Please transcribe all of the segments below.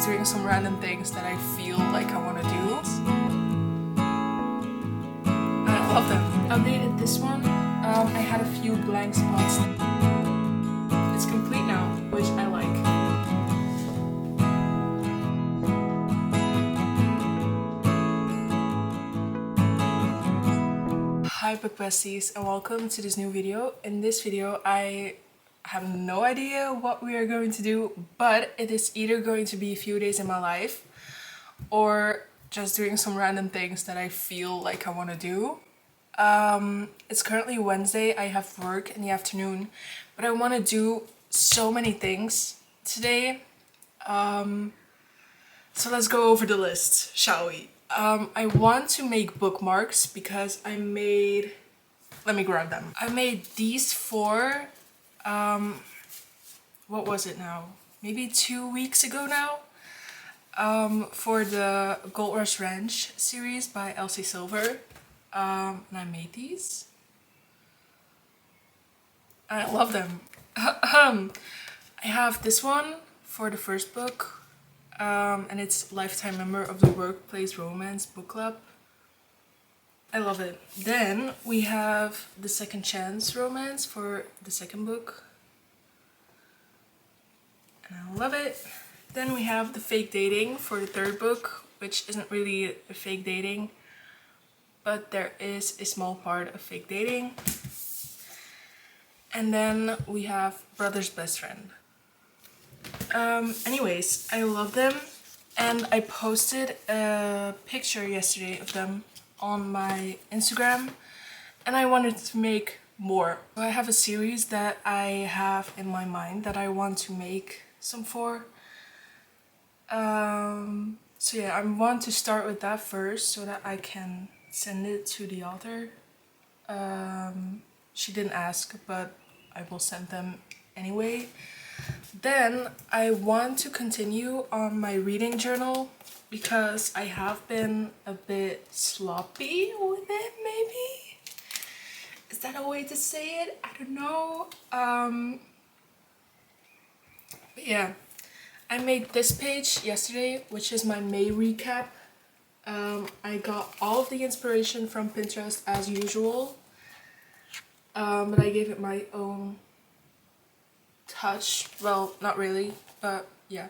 just doing some random things that I feel like I want to do. And I love them. Updated this one. I had a few blank spots. It's complete now, which I like. Hi book besties and welcome to this new video. In this video I have no idea what we are going to do, but it is either going to be a few days in my life or just doing some random things that I feel like I want to do. It's currently Wednesday, I have work in the afternoon, but I want to do so many things today. So let's go over the list, shall we? I want to make bookmarks because let me grab them. I made these four, what was it now? Maybe 2 weeks ago now, for the Gold Rush Ranch series by Elsie Silver. And I made these. I love them. I have this one for the first book. And it's lifetime member of the Workplace Romance Book Club. I love it. Then we have the Second Chance romance for the second book. And I love it. Then we have the Fake Dating for the third book, which isn't really a fake dating, but there is a small part of fake dating. And then we have Brother's Best Friend. Anyways, I love them, and I posted a picture yesterday of them on my Instagram, and I wanted to make more. I have a series that I have in my mind that I want to make some for. So yeah, I want to start with that first so that I can send it to the author. She didn't ask, but I will send them anyway. Then I want to continue on my reading journal because I have been a bit sloppy with it, maybe? Is that a way to say it? I don't know. But yeah, I made this page yesterday, which is my May recap. I got all of the inspiration from Pinterest as usual, but I gave it my own touch. Well, not really, but yeah,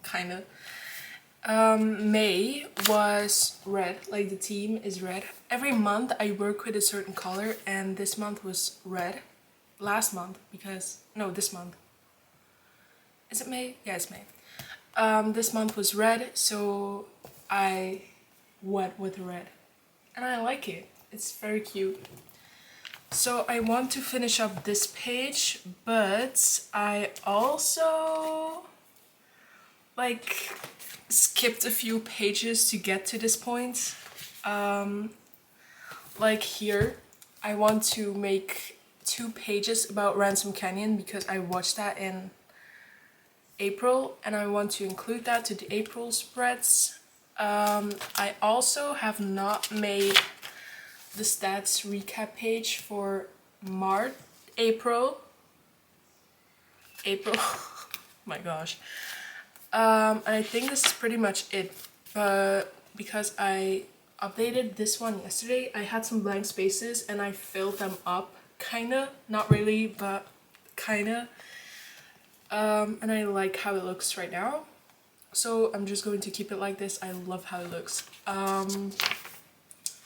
kinda. May was red, like the theme is red. Every month I work with a certain color, and this month was red. Last month, this month. Is it May? Yeah, it's May. This month was red, so I went with red. And I like it. It's very cute. So I want to finish up this page, but I also skipped a few pages to get to this point. Like here, I want to make 2 pages about Ransom Canyon because I watched that in April and I want to include that to the April spreads. I also have not made the stats recap page for April. My gosh. And I think this is pretty much it, but because I updated this one yesterday, I had some blank spaces and I filled them up, kinda, not really, but kinda. And I like how it looks right now, so I'm just going to keep it like this. I love how it looks.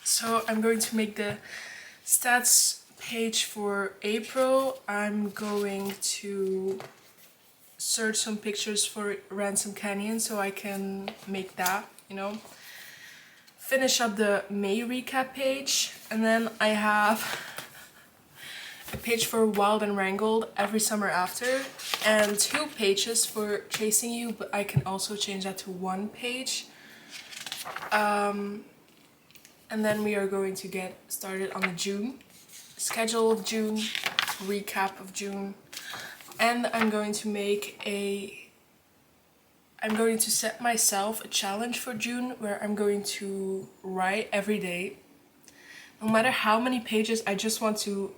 So I'm going to make the stats page for April. I'm going to search some pictures for Ransom Canyon so I can make that, you know. Finish up the May recap page, and then I have a page for Wild and Wrangled, Every Summer After, and 2 pages for Chasing You, but I can also change that to 1 page. And then we are going to get started on the June schedule of June, recap of June, and I'm going to set myself a challenge for June where I'm going to write every day. No matter how many pages, I just want to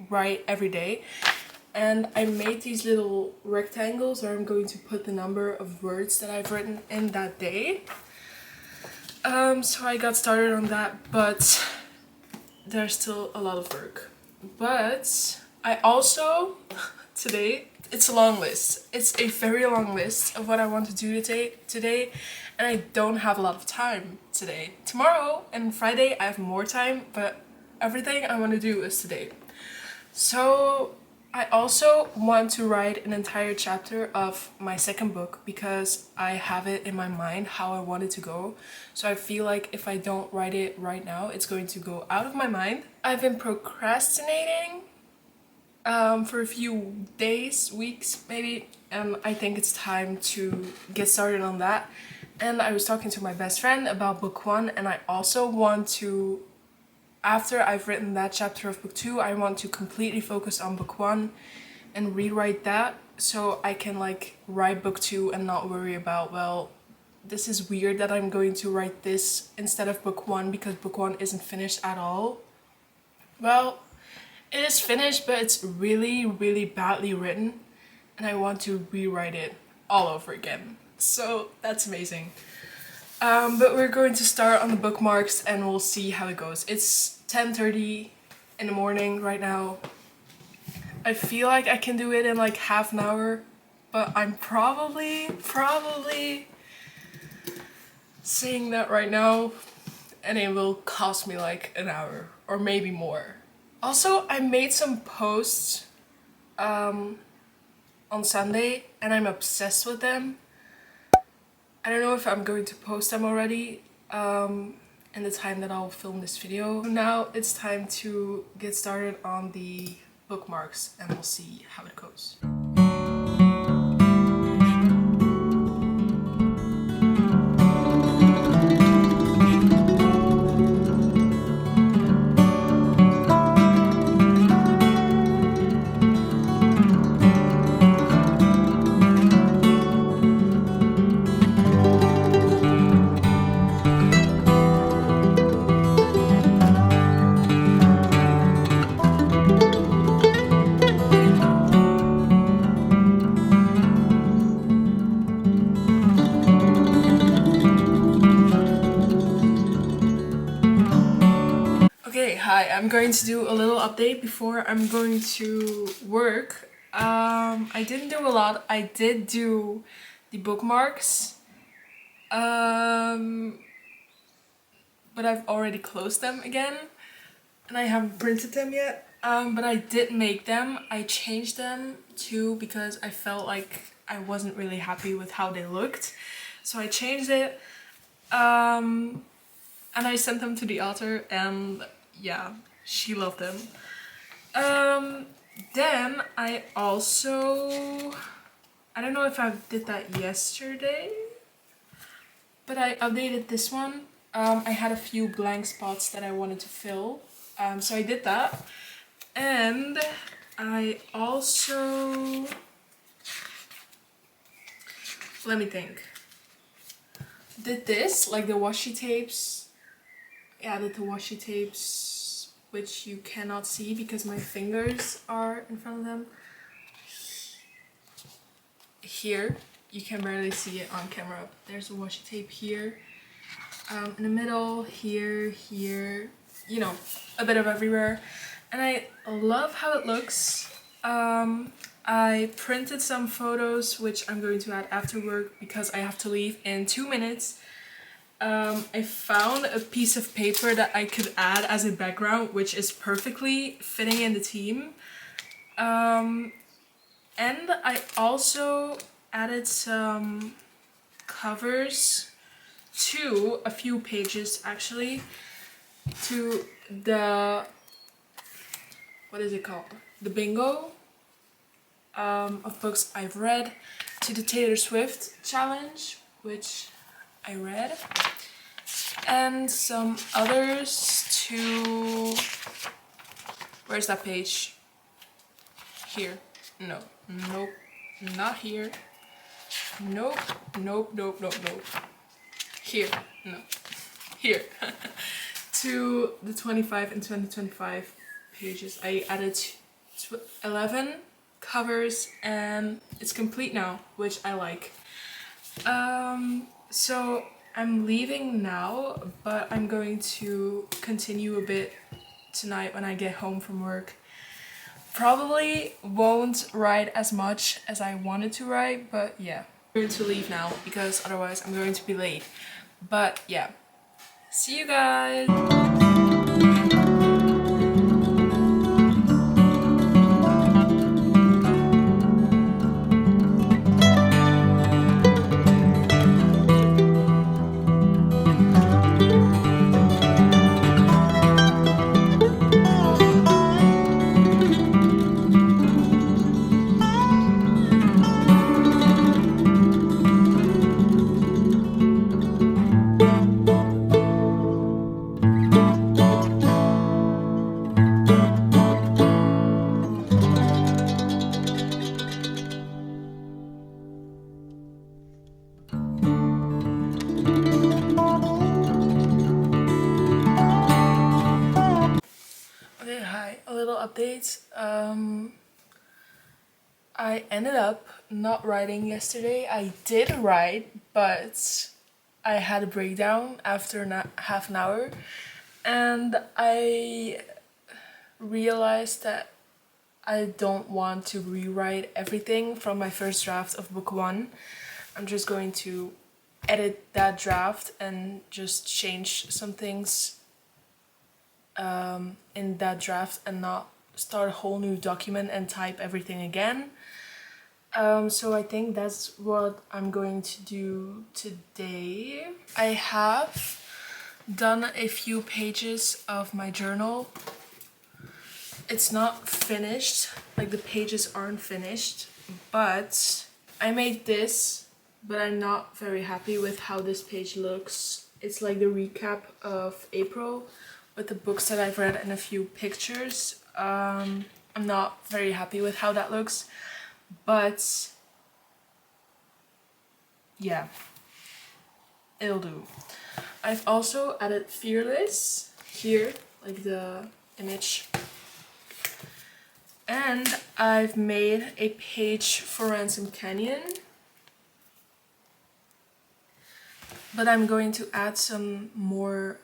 write every day. and I made these little rectangles where I'm going to put the number of words that I've written in that day. So I got started on that, but there's still a lot of work. But I also, today, it's a long list. It's a very long list of what I want to do today, and I don't have a lot of time today. Tomorrow and Friday I have more time, but everything I want to do is today. So I also want to write an entire chapter of my second book because I have it in my mind how I want it to go. So I feel like if I don't write it right now, it's going to go out of my mind. I've been procrastinating for a few days, weeks maybe, and I think it's time to get started on that. And I was talking to my best friend about book 1, and I also want to, after I've written that chapter of book 2, I want to completely focus on book 1 and rewrite that so I can like write book 2 and not worry about, well, this is weird that I'm going to write this instead of book 1 because book 1 isn't finished at all. Well, it is finished, but it's really, really badly written, and I want to rewrite it all over again. So that's amazing. But we're going to start on the bookmarks and we'll see how it goes. It's 10:30 in the morning right now. I feel like I can do it in like half an hour, but I'm probably saying that right now, and it will cost me like an hour or maybe more. Also, I made some posts on Sunday and I'm obsessed with them. I don't know if I'm going to post them already in the time that I'll film this video. Now it's time to get started on the bookmarks and we'll see how it goes. Okay, hi, I'm going to do a little update before I'm going to work. I didn't do a lot. I did do the bookmarks, but I've already closed them again and I haven't printed them yet. But I did make them. I changed them too because I felt like I wasn't really happy with how they looked. So I changed it. And I sent them to the author and yeah, she loved them. Then I also, I don't know if I did that yesterday, but I updated this one. I had a few blank spots that I wanted to fill, so I did that. And I also, let me think, did this, like the washi tapes. Yeah, I did the washi tapes, which you cannot see because my fingers are in front of them. Here, you can barely see it on camera. There's a washi tape here, in the middle, here, you know, a bit of everywhere. And I love how it looks. I printed some photos, which I'm going to add after work because I have to leave in 2 minutes. I found a piece of paper that I could add as a background, which is perfectly fitting in the theme. And I also added some covers to a few pages actually to the, what is it called? The bingo of books I've read, to the Taylor Swift challenge, which I read, and some others to, where's that page? Here. No. Nope. Not here. Nope. Nope. Nope. Nope. Nope. Here. No. Here. To the 25 and 2025 pages. I added 11 covers, and it's complete now, which I like. So I'm leaving now, but I'm going to continue a bit tonight when I get home from work. Probably won't write as much as I wanted to write, but yeah. I'm going to leave now because otherwise I'm going to be late. But yeah, see you guys! Okay, hi, a little update. I ended up not writing yesterday. I did write, but I had a breakdown after half an hour, and I realized that I don't want to rewrite everything from my first draft of book 1. I'm just going to edit that draft and just change some things in that draft and not start a whole new document and type everything again. So I think that's what I'm going to do today. I have done a few pages of my journal. It's not finished, like the pages aren't finished, but I made this, but I'm not very happy with how this page looks. It's like the recap of April with the books that I've read and a few pictures. I'm not very happy with how that looks, but yeah, it'll do. I've also added Fearless here, like the image. And I've made a page for Ransom Canyon. But I'm going to add some more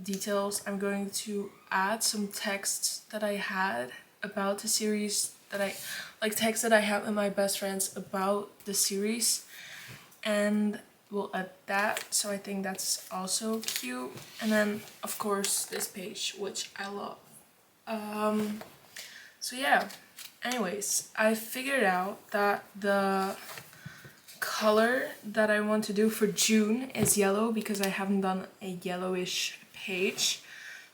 details. I'm going to add some texts that I had about the series like texts that I have with my best friends about the series. And we'll add that, so I think that's also cute. And then of course this page, which I love. So yeah, anyways, I figured out that the color that I want to do for June is yellow because I haven't done a yellowish page.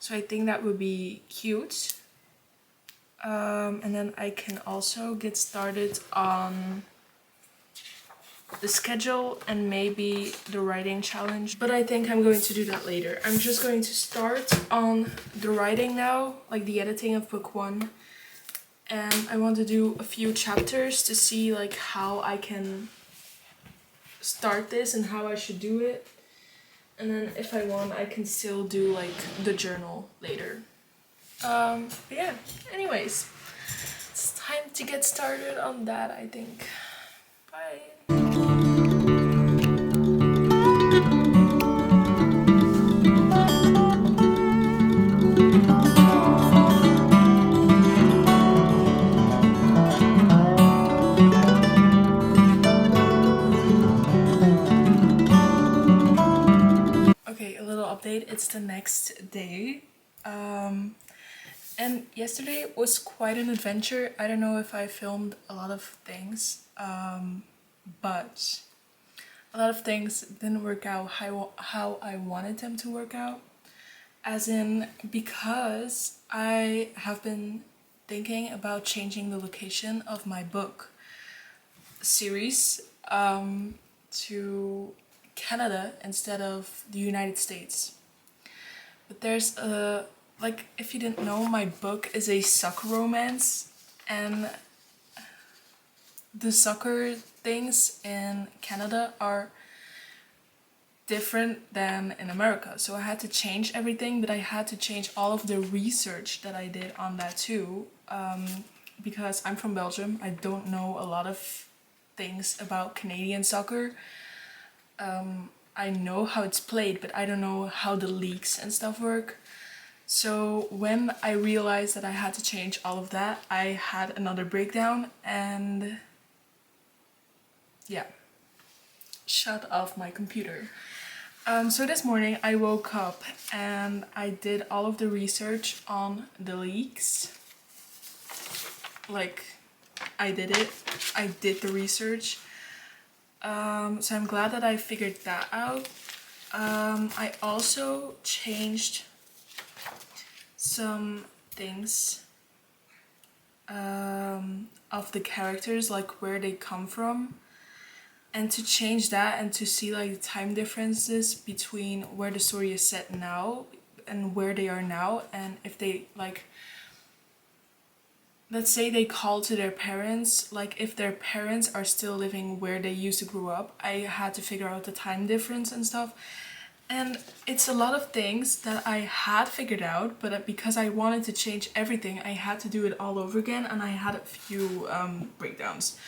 So I think that would be cute. And then I can also get started on the schedule and maybe the writing challenge, but I think I'm going to do that later. I'm just going to start on the writing now, like the editing of book 1. And I want to do a few chapters to see like how I can start this and how I should do it. And then if I want, I can still do like the journal later. But yeah, anyways, it's time to get started on that, I think. Bye. Okay, a little update. It's the next day. And yesterday was quite an adventure. I don't know if I filmed a lot of things, but a lot of things didn't work out how I wanted them to work out. As in, because I have been thinking about changing the location of my book series to Canada instead of the United States. But there's a, like, if you didn't know, my book is a soccer romance, and the soccer things in Canada are different than in America. So I had to change everything, but I had to change all of the research that I did on that too. because I'm from Belgium. I don't know a lot of things about Canadian soccer. I know how it's played, but I don't know how the leagues and stuff work. So when I realized that I had to change all of that, I had another breakdown and yeah, shut off my computer. So this morning I woke up and I did all of the research on the leagues. Like, I did it. I did the research. So I'm glad that I figured that out. I also changed some things of the characters, like where they come from. And to change that and to see like the time differences between where the story is set now and where they are now, and if they like, let's say they call to their parents, like if their parents are still living where they used to grow up, I had to figure out the time difference and stuff. And it's a lot of things that I had figured out, but because I wanted to change everything, I had to do it all over again, and I had a few breakdowns.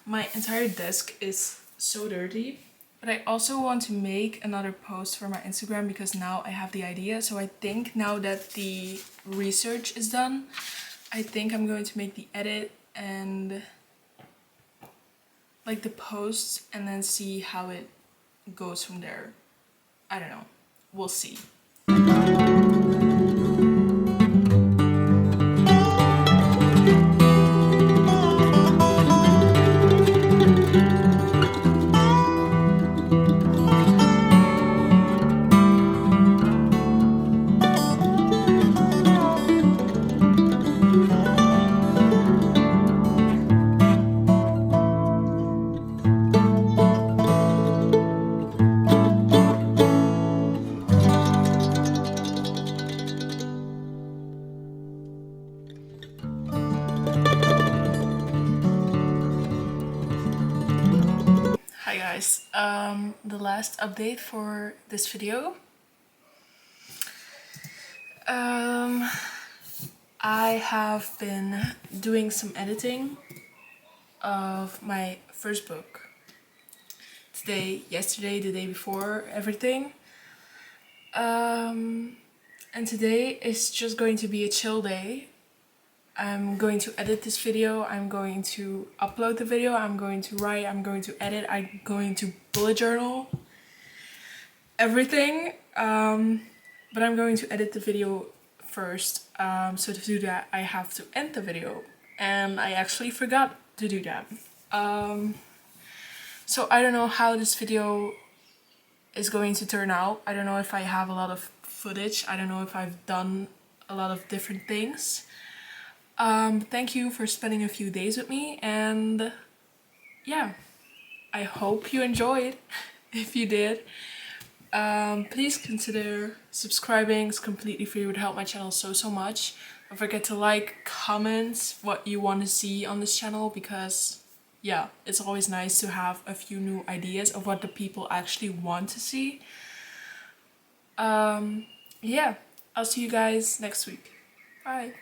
My entire desk is so dirty, but I also want to make another post for my Instagram because now I have the idea. So I think now that the research is done, I think I'm going to make the edit and like the post and then see how it goes from there. I don't know. We'll see. Hi guys, the last update for this video. I have been doing some editing of my first book. Today, yesterday, the day before, everything. And today is just going to be a chill day. I'm going to edit this video, I'm going to upload the video, I'm going to write, I'm going to edit, I'm going to bullet journal, everything. But I'm going to edit the video first. So to do that, I have to end the video. And I actually forgot to do that. So I don't know how this video is going to turn out. I don't know if I have a lot of footage. I don't know if I've done a lot of different things. Thank you for spending a few days with me, and yeah, I hope you enjoyed. If you did, please consider subscribing. It's completely free, it would help my channel so much. Don't forget to like, comment what you want to see on this channel, because yeah, it's always nice to have a few new ideas of what the people actually want to see. Yeah, I'll see you guys next week. Bye.